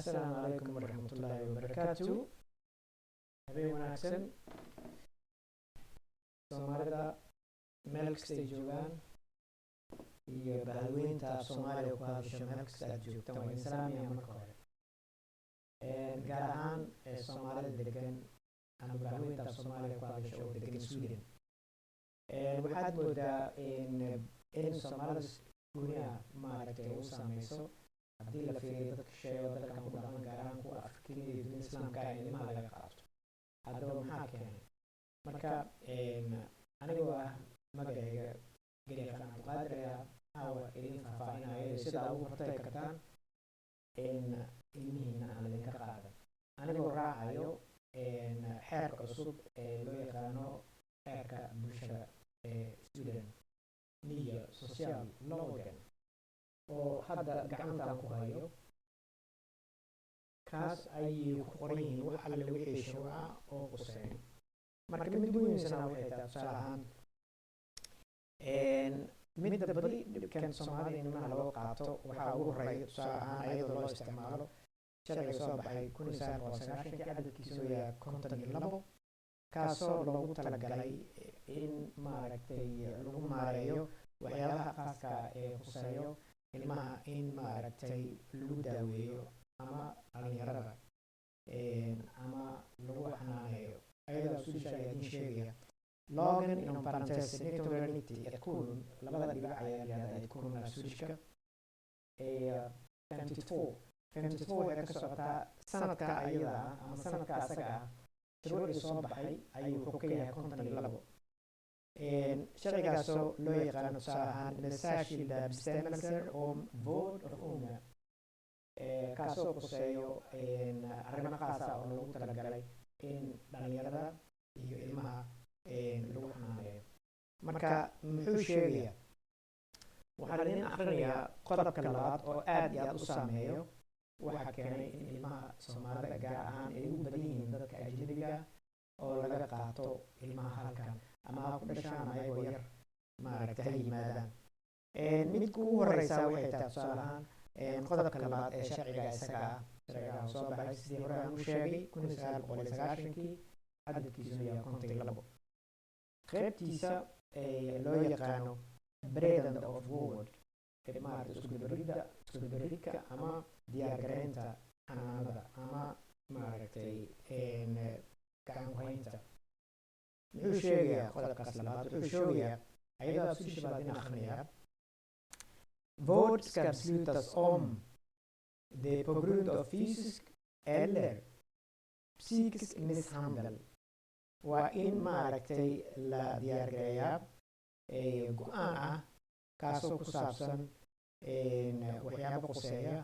السلام عليكم ورحمة الله وبركاته. habeen wanaagsan soomaalida meel kastay joogaan iyo bahweynta Soomaaliya ku hadasho meel kasta aad joogtaan waa islaamiya marka hore gaar ahaan Soomaalida degan ama bahweynta Soomaaliya ku hadasho oo degan Sweden waxaad moodaa in Soomaalida gudaha maaragtay u saameyso haddii la fiiriyo dadka sheego dalkan ku dhaqan gaar ahaan kuwa Afrikaan iyo dunida Islaamka ah ilmaha laga qaato haddaba maxaa keenay marka anigoo ah magacayga Garyaqaan Cabdiqaadir ayaa caawa idin faahfaahinaya sida ugu hortagi kartaan ilmihiina aan idinka qaadan anigoo raacayo xeerka cusub ee loo yaqaano xeerka bulshada ee Sweden Nya Social Lagen oo hadda gacantaan ku hayo kaas ayay ku qoran yihiin wax alle wixii shuruuca oo quseeyo marka mid weynaysan waxay tahay tusaale ahaan midda badi dhibkan Soomaalida ilmaha loo qaato waxaa ugu horeeya tusaale ahaan iyadoo loo isticmaalo sharciga soo baxay 1990 cadadkiisu yahay 52 kaasoo loogu talagalay in maaragtay lagu maareeyo waxyaabaha khaaska ee quseeyo ilmaha in maaragtay lagu daaweeyo ama dhalinyarada ama lagu xanaaneeyo ayadoo suusha idin sheegaya Lagen inom parentes 1990 ett kolon labada dhibac ayaa leedahay ett kolon suushka 52 waxay ka socotaa sanadka ayada ama sanadka asaga ah shuruucii soo baxay ayuu wuxuu ka yahay 52 sharcigaasoo loo yaqaano tusaale ahaan särskilda bestämmelser om vård av unga kaasoo quseeyo arrimo khaas ah oo loogu talagalay in dhalinyarada iyo ilmaha lagu xanaaneeyo marka muxuu sheegayaa waxaan idin akhrinayaa qodobka labaad oo aad iyo aad u saameeyo waxa keenay in ilmaha Soomaalida gaar ahaan ay ugu badan yihiin dadka ajnabiga oo laga qaato ilmaha halkan ama ku dhashaan ayagoo yar maaragtay ha yimaadaan midka ugu horeysa waxay tahay tusaale ahaan qodobka labaad ee sharciga isaga ah sharciga soo baxay sidii hore aan u sheegay 1990kii cadadkiisu yahay 52 qaybtiisa loo yaqaano Beredande of Vård maaragtay isku beridka ama diyaargareynta xanaanada ama maaragtay gacan ku haynta muxuu sheegayaa qodobkaas labaad wuxuu sheegayaa ayadoo suusha baad in akhriyaa Vård ska beslutas om det på grund av fysisk eller psykisk misshandel waa in maaragtay la diyaargareeyaa go-aan ah kaasoo ku saabsan waxyaabo quseeya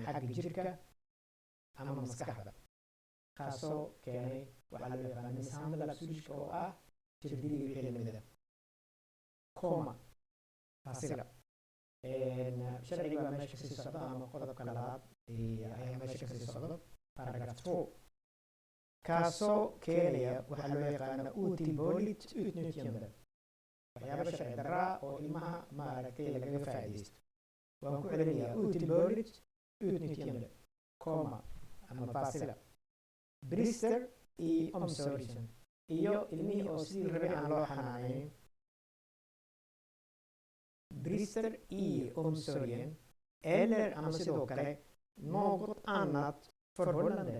xagga jirka ama maskaxda kaasoo keenay waxaa loo yaqaana mishandel suushka oo ah jirdil iyo wixii lamida coma fasila sharciga baa meesha kasii socda ama qodobka labaad ayaa meesha kasii socdo paragraph 2 kaasoo keenaya waxaa loo yaqaana otillbörligt utnyttjande waxyaabo sharci darra oo ilmaha maaragtay lagaga faa'iideysto waan ku celinayaa otillbörligt utnyttjande coma ama fasila brister i omsorgen iyo ilmihii oo sidii rabay aan loo xanaaneyn brister i omsorgen eller ama sidoo kale något annat förhållande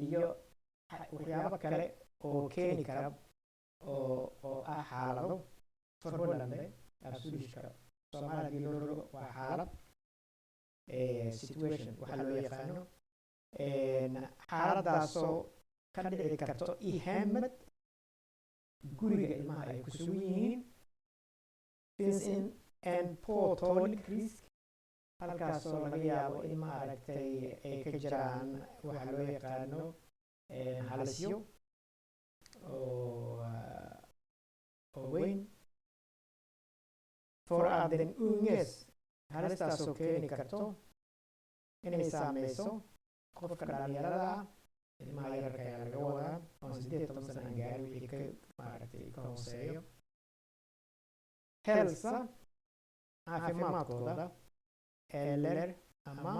iyo waxyaabo kale oo keeni kara oo ah xaalado förhållande absoluushka Soomaaliga loo rogo waa xaalad situation waxaa loo yaqaano xaaladaasoo ka dhici karto i hemmet guriga ilmaha ay ku sugan yihiin finns en påtaglig risk halkaasoo laga yaabo in maaragtay ay ka jiraan waxaa loo yaqaano halisyo oo weyn for att den unges halistaasoo keeni karto inay saameyso qofka dhalinyarada ah ilmaha yararka ayaa laga wadaa oo 18 sano aan gaarin wixii ka maaragtay ka hooseeyo hälsa caafimaadkooda eller ama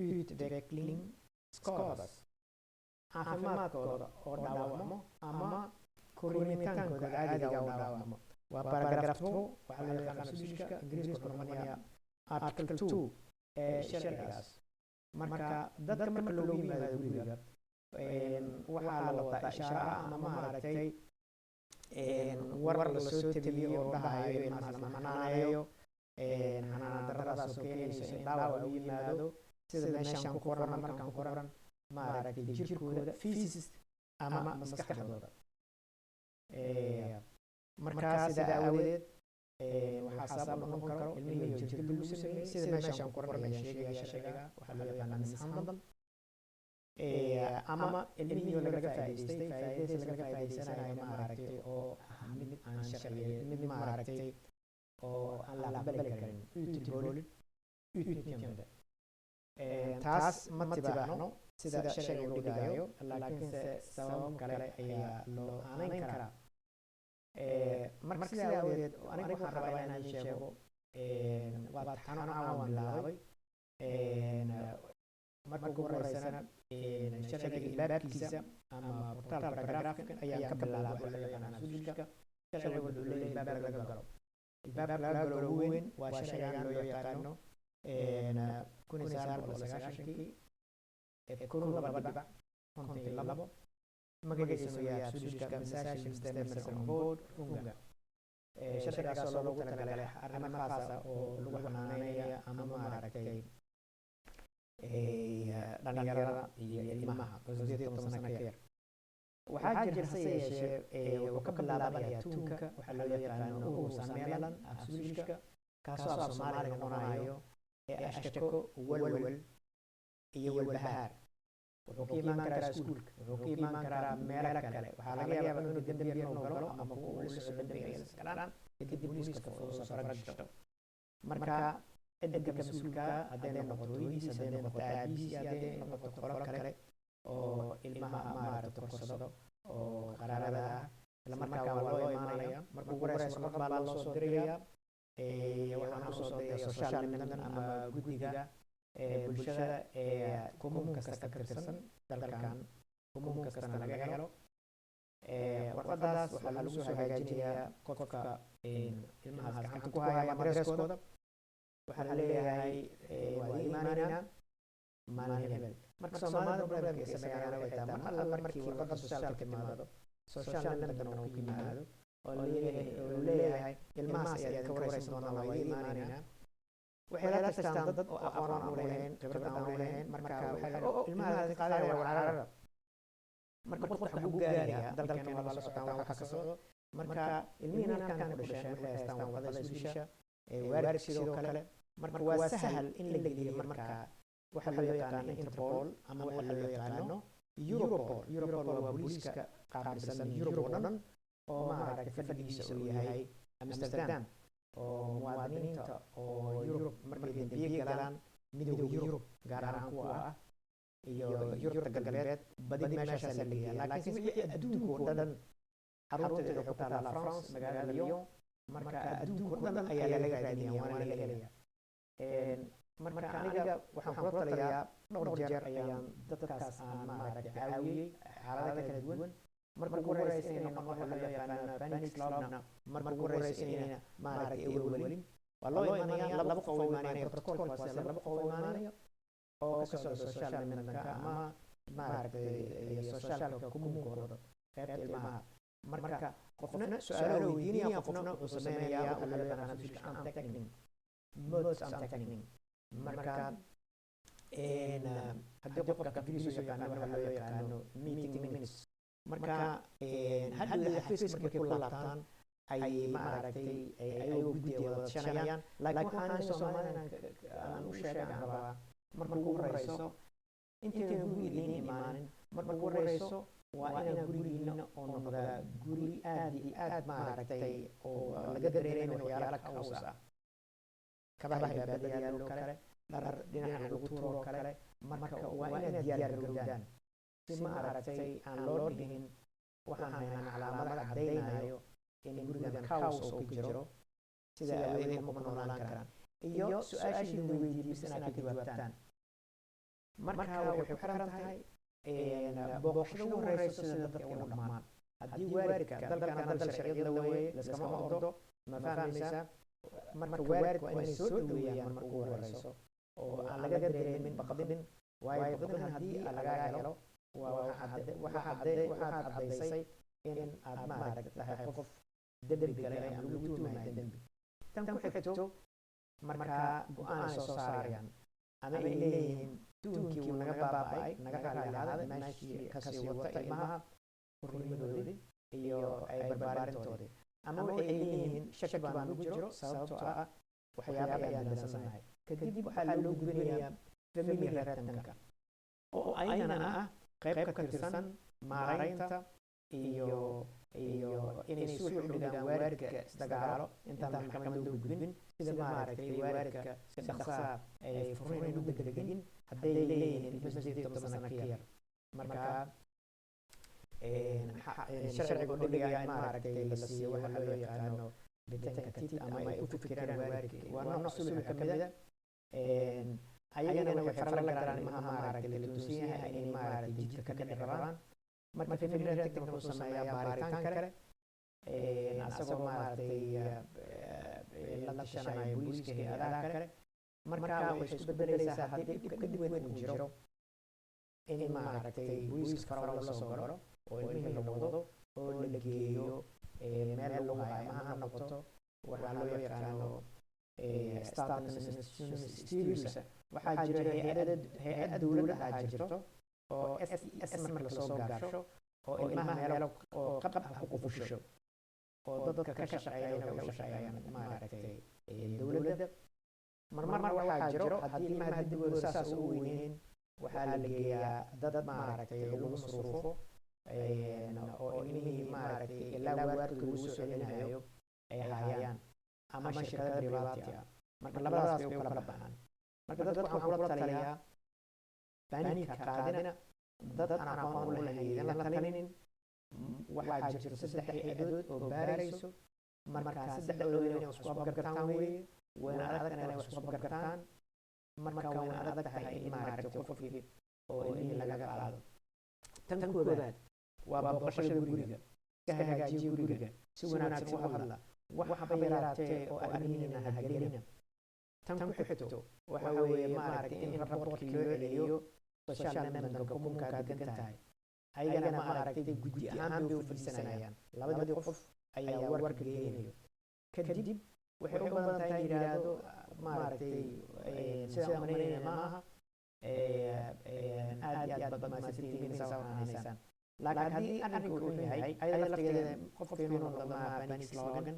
utvecklingsskadas, caafimaadkooda oo dhaawacmo ama korinitaankooda caadiga oo dhaawacmo. waa paragraph 2 waxaa loo yaqaana Swedishka Ingiriiska noqonaya article 2 ee sharcigaas. marka dadka marka loogu yimaado guriga waxaa la wataa ishaara ama maaragtay war la soo tabiyo oo dhahayo ilmahaas la xanaanayo, xanaan daradaas oo keenaysa in dhaawac u yimaado, sida meeshaan ku qoran markaan ku qoran maaragtay jirkooda physics ama maskaxdooda. markaa sidaa aawadeed waxaa sabab noqon karo ilmihii oo jirka lagu sameeyey, sida meeshaan ku qoran ayaan sheegaya sharciga waxaa loo yaqaanaa mishandle, ama ilmihii oo laga faa'iidaystay faa'iidadiisa laga faa'iidaysanayo maaragtay oo ah mid aan sharciyeyn, mid maaragtay oo aan la aqbali karin, utboolin utnyamda. taas ma tibaaxno sida sharciga uu dhigayo, laakiinse sabab kale ayaa loo aanayn karaa. marka sidaa aawadeed aniga waxaan rabaa inaan sheego waa taxano aan bilaabay. marka ugu horeysana sharciga ilbaabkiisa ama portal paragraafkan ayaan ka bilaabay waxa loo yaqaana Swedishka. sharciga wuxuu leeyahay ilbaab laga galo. ilbaabka laga galo ugu weyn waa sharcigan loo yaqaano 1990kii magaciisa waa Swedishka Bestämmelser om vård av unga. sharcigaas oo loogu talagalay arrimo khaas ah oo lagu xanaaneeyo ama maaragtay dhalinyarada iyo ilmaha 18 sano ka yar. waxaa jira hase yeeshee wuxuu ka bilaabayaa tuunka waxaa loo yaqaano uusameelan af Swedishka, kaasoo af Soomaali noqonayo ashtako, walwal iyo walbahaar. wuxuu ka imaan karaa iskuulka, wuxuu ka imaan karaa meelo kale. waxaa laga yaabaa inuu dembi yar inuu galo ama kuwa uu la socdo dembiga galaan kadib booliiska soo faragashto. marka cidda mas-uulka hadday noqoto hooyadiis, hadday noqoto aabihiis, hadday noqoto qolo kale oo ilmaha maaragta korsado oo qaraabada ah, isla markaa waa loo imaanaya. marka ugu horeysa warqad baa loo soo diraya. waxaan usoo diraya social media ama guddiga bulshada commuun kasta ka tirsan dalkan, commuun kastana laga helo. warqadaas waxaa lagu soo hagaajinayaa qofka ilmahaas gacanta ku haya ama adreskooda. waxaa la leeyahay waa imaanayna maalin hebel. marka Soomaalida problemka ay sameeyaan waxay tahay mar alla markii warqadda socialka timaado, social media uu ku yimaado oo leeyahay ilmahaas ayaad ka wareysan doonaa, waa imaanayna. waxay la tashtaan dad oo aqoon aan u lahayn, khibrad aan u lahayn. marka waxay ilmahaas qaadaya warqadda. marka qofka xaguu gaaraya dalkan waa la socotaan waxa ka socdo. marka ilmihiina halkan ku dhasheen waxay haystaan warqadda Swedishka, waalid sidoo kale. marka waa sahal in la geliyo marka waxa loo yaqaano Interpol ama waxa loo yaqaano Europol. Europol waa booliiska qaabilsan Yurub oo dhan oo maaragtay fadhigiisa uu yahay Amsterdam, oo muwaadiniinta oo Yurub markay dambiye galaan midowga Yurub gaar ahaan kuwa ah iyo Yurubta galbeed badi meeshaas la geeyaa. laakiin wixii adduunka oo dhan xarunteeda waxay ku taallaa France, magaalada Lyon. marka adduunka oo dhan ayaa laga raadinayaa, waana laga helayaa. marka aniga waxaan kula talayaa dhowr jeer ayaan dadkaas aan maaragtay caawiyey xaalado kala duwan. marka ugu horeysa inay noqon waxa loo yaqaano panic slowna, marka ugu horeysa inayna maaragtay welwelin. waa loo imaanaya laba qof oo imaanaya protocolkaas, laba qof oo imaanaya oo ka socda social media ama maaragtay socialka commuunkooda qaybta ilmaha. marka qofna su'aalo weydiinaya, qofna wuxuu sameynayaa waxa loo yaqaano Swedishka untackling, modes untackling. marka haddii qofka Ingiriis u yaqaano waxa loo yaqaano meeting minutes. marka hadda xafiiska markay ku laabtaan ay maaragtay ayagoo guddiga wada tashanayaan. laakiin waxaan Soomaaliland aan u sheegan rabaa marka ugu horeyso intaynan guriga idiin imaanin, marka ugu horeyso waa inaa gurigiina oo noqdaa guri aad iyo aad maaragtay oo laga dareemayo waxyaala kaws ah, kabaha ilbaabada yaallo kale, dhar dhinaca lagu tuuro kale. marka waa inaad diyaar garowdaan si maaragtay aan loo dhigin waxaan haynaa calaamada caddaynayo in gurigan kaws oo ka jiro, sida awgeed kuma noolaan karaan. iyo su-aashii la weydiiyey bis inaad ka jawaabtaan. marka waxay ku xiran tahay booqashada ugu horeyso sida dadka u dhaqmaan haddii waalidka dalkana dal sharciyad la weeye laskama ordo ma fahmaysaa marka waalidku waa inay soo dhaweeyaan marka ugu horeyso oo aan laga dareemin baqdin waayo baqdin haddii laga helo waxaad caddaysay in aad maaragta tahay qof dembi galay ama lagu tuumayo dembi tan ku xigto markaa go-aan ay soo saarayaan ama ay leeyihiin tuunkii uu naga baaba'ay naga raallihaada meeshii kasii wata ilmaha xurnimadoodii iyo ay barbaarintoodii ama waxay leeyihiin shaki baan ugu jiro sababtoo ah waxyaaba ayaan dansanahay kadib waxaa loo gudbinayaa family retentanka oo aynana ah qayb ka tirsan maaraynta iyo inay suux u dhigaan waalidka isdagaalo intaan maxkamad loo gudbin sida maaragtay waalidka si dhaqsaa ay furnayn u degdegin hadday leeyihiin ilmo 18 sano ka yar markaa sharciga u dhigaya in maaragtay la siiyo waxa loo yaqaano detective ama ay u fikiraan waalidka waa nooc sulux ka mid ah ayagana waxay faran la karaan ilmaha maaragtay la tuusan yahay inay maaragtay jidka ka dhici rabaan marka family retentanka wuxuu sameeyaa baaritaan kale asagoo maaragtay la tashanayo booliiska hay-adaha kale markaa waxay isku bedelaysaa haddii dhibka dhib weyn uu jiro in maaragtay booliiska faraha la soo galo oo ilmihii la wado oo la geeyo meel lagu hayo ama ha noqoto waxaa loo yaqaano waxaa jira hay-ad dowladda ahaa jirto oo SES marka lasoo gaarsho oo ilmaha meelo oo qab ah ku qufusho oo dadka ka shaqeeya waxay u shaqeeyaan maaragtay dowladda marmar waxaa jiro haddii ilmaha dibooda saas u weyneyn waxaa la geeyaa dad maaragtay lagu masruufo oo ilmihii maaragtay ilaa waalidka lagu soo celinayo ay hayaan ama shirkada privaati ah marka labadaas bay u kala baxaan marka dadka waxaan kula taliyaa baanika qaadina dad aan aqoon u lahayn la talinin waxaa jirto 3 hay-adood oo baarayso markaa 3 inay isku abgartaan weeye wayna adag inay isku abgartaan marka wayna adag tahay in maaragtay qofkii oo ilmihii laga qaado tan koobaad waa booqashada guriga ka hagaajiya guriga si wanaagsan u hadla waxba yaraatee oo arrimihiina ha gelina tan ku xigto waxa weeye maaragtay in raboortkii loo celiyo social network kumkaa degan tahay ayagana maaragtay guddi ahaan bay u fadhiisanayaan labadii qof ayaa warka geenayo kadib waxay u badan tahay yidhaahdo maaragtay sida umanaynaya ma aha aad iyo aad baad mahadsantihiin saa waxaanaysaan laakiin haddii arrinku uu yahay ayada lafteeda qofkeenu noqdamaa panic slogan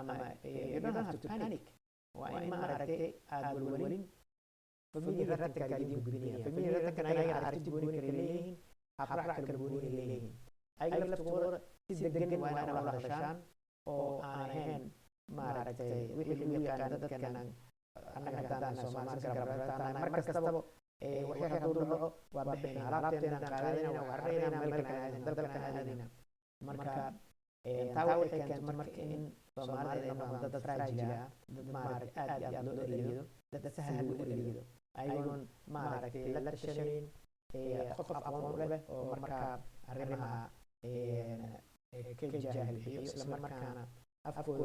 ama you don't have to panic waa in maaragtay aad walwalin family retentanka idin gudbinaya family retentanka ayagana aragti gooni kale leeyihiin habraac kala gooni ay leeyihiin ayaga laftooda si degan waa inay wada hadashaan oo aan ahayn maaragtay wixii lagu yaqaano dadkan annaga haddaan Soomaali garabreetaan mar kastaba waxay hadduu dhaco waa bixina alaabteena qaadayna waa rarayna meel kale aadayna dalkan aadayna marka taa waxay keentay marka in Soomaalida ay noqdaan dad fragile ah dad maaragtay aad iyo aad loo eryado dad sahal loo eryado ayagoon maaragtay la tashanayn qof aqoon u leh oo markaa arrimaha ka jaahil bixiyo isla markaana afkooda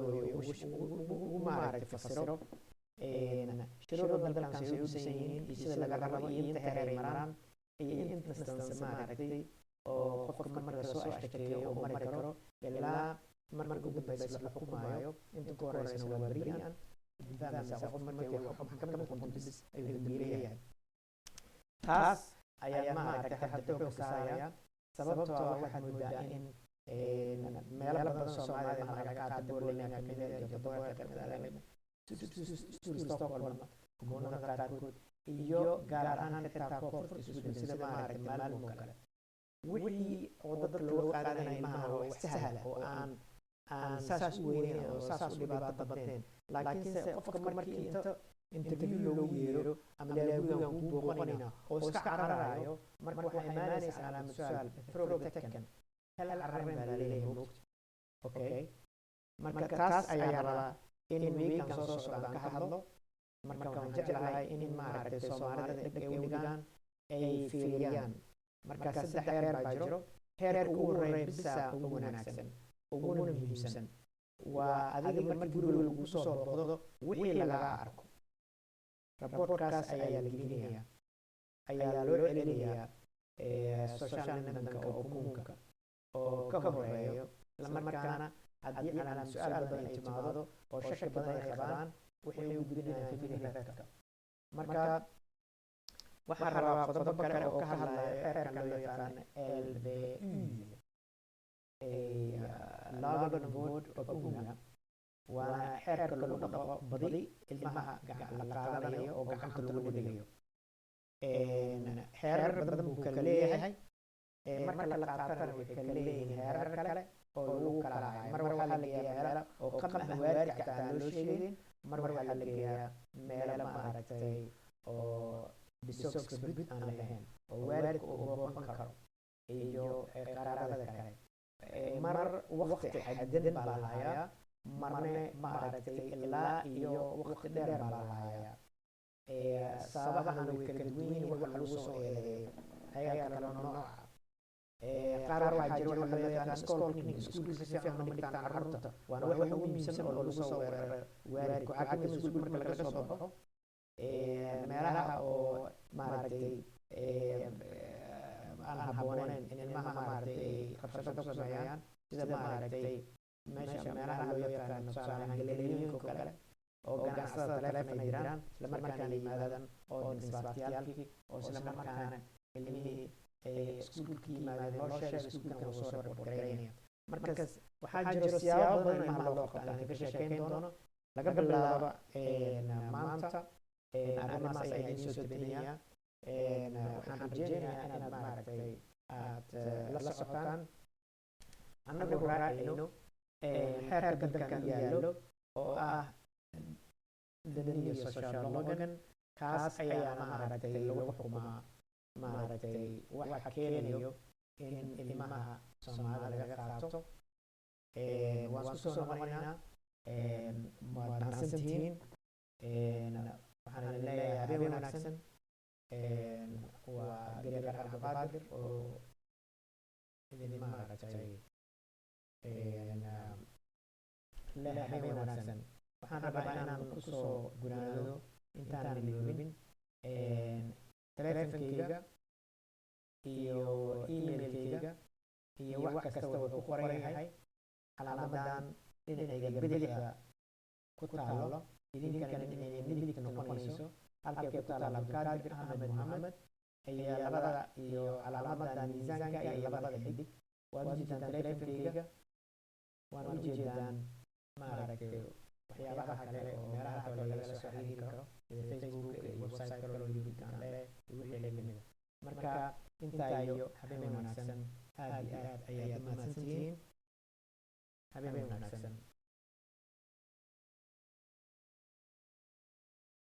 ugu maaragtay fasiro shuruucda dalkan say u dhisan yihiin iyo sida laga rabo iyo inta heer ay maraan iyo instance maaragtay oo qofka marka soo ashtakeeyo uu mari karo ilaa marka ugu dambaysa la xukumaayo inta ku horeysana waa beri'an fahmaysaa qof markay wax maxkamad noqoto bis ayuu dambiilayahay taas ayaa maaragtay hadda xoog saaraya sababtoo ah waxaad moodaa in meelo badan Soomaalida ma laga qaata Borlina ka mid ah iyo Toddobaadka ka mid ah Stockholm gobolada qaarkood iyo gaar ahaan xitaa koonfurta Sweden sida maaragtay Malmö kale wixii oo dadka looga qaadanaya ilmaha waa wax sahal ah oo aan saas u weyneyn oo saas u dhibaato badnayn laakiinse qofka markii inta interview loogu yeero ama gurigan kuu booqanayna oo iska cararayo marka waxaa imaanaysa calaamad su'aal frog taken hal carrayn baa laleeyahay moogta okay marka taas ayaa rabaa in weekan soo socdaan ka hadlo marka waxaan jeclahay in maaragtay Soomaalida dheg ay u dhigaan ay fiiriyaan. Marka 3 heer baa jiro. Heerka ugu horeeya bisa ugu wanaagsan uguna muhiimsan waa adiga markii guriga lagu soo booqdo wixii laga arko. Raboorkaas ayaa la gelinayaa, ayaa loo celinayaa social network oo komuunka oo ka horeeyo. isla markaana haddii aan su-aal badan ay timaado oo shaki badan ay qabaan waxay u gudbinayaan family healthka. Marka waxaan rabaa qodobo kale oo ka hadlaya heerka loo yaqaan LBU, Lagan Board of Unga, waana xeerka lagu dhaqo badi ilmaha la qaadanayo oo gacanta lagu dhigayo. Xeerar badan buu kala leeyahay. Marka la qaatana waxay kala leeyihiin heerar kale oo lagu kala hayo. Mar waxaa la geeyaa meelo oo qam ah waalidka aan loo sheegin, mar waxaa la geeyaa meelo maaragtay oo disogspid aan lahayn oo waalidka uu booqan karo iyo qaraabada kale. Mar waqti xadidan baa la hayaa, marne maaragtay ilaa iyo waqti dheer baa la hayaa. Sababahana way kala duwan yihiin wax lagu soo eedeeyo ayaa kala nooca. Qaar waxaa jira waxa loo yaqaan stalking, iskuulka si fiican uma dhigtaan carruurta, waana wax ugu muhiimsan oo lagu soo weeraro waalidka. Waxaa ka mid ah iskuulka marka laga soo baxo meelaha oo maaragtay aan habbooneyn in ilmaha maaragtay rabshado ku sameeyaan, sida maaragtay meelaha loo yaqaan tusaale ahaan galeeriyooyinka oo kale oo ganacsatada taleefon ay jiraan, isla markaana yimaadaan oo dinsbaatiyaalkii oo isla markaana ilmihii iskuulka yimaadeen loo sheegay iskuulkan uu soo report gareynaya. Markaas waxaa jiro siyaabo badan ilmaha loo qabto aan ka sheekeyn doono laga bilaabo maanta. Arrimahaas ayaa idiin soo tabinayaa. Waxaan rajeynayaa inaad maaragtay aad la socotaan annagoo raacayno xeerka dalkan yaallo oo ah Daniel Social Logan. Kaas ayaa maaragtay lagu xukumaa maaragtay waxa keenayo in ilmaha Soomaalida laga qaato. Waan isku soo noqonaynaa. Waad mahadsantihiin. Waxaan leeyahay habeen wanaagsan. Waa Gargaar Cabdiqaadir oo idin maaragtay leh habeen wanaagsan. Waxaan rabaa inaan ku soo gunaado intaan iloobin taleefankayga iyo emailkayga iyo wax kasta wuxuu ku qoran yahay calaamadan dhinacayga bidixda ku taalo, idinkana dhinacayga midigta noqonayso. Halkay ku taalo Cabdiqaadir Axmed Maxamed ayaa labada iyo calaamadan miisaanka iyo labada xidig. Waad u jeedaan taleefankayga, waad u jeedaan maaragtay waxyaabaha kale oo meelaha kale lagala soo xiriiri karo sida Facebook iyo website kale oo YouTube aan leeyahay iyo wixii la mid ah. Marka intaa iyo habeen wanaagsan. Aad iyo aad ayaad mahadsantihiin. Habeen wanaagsan.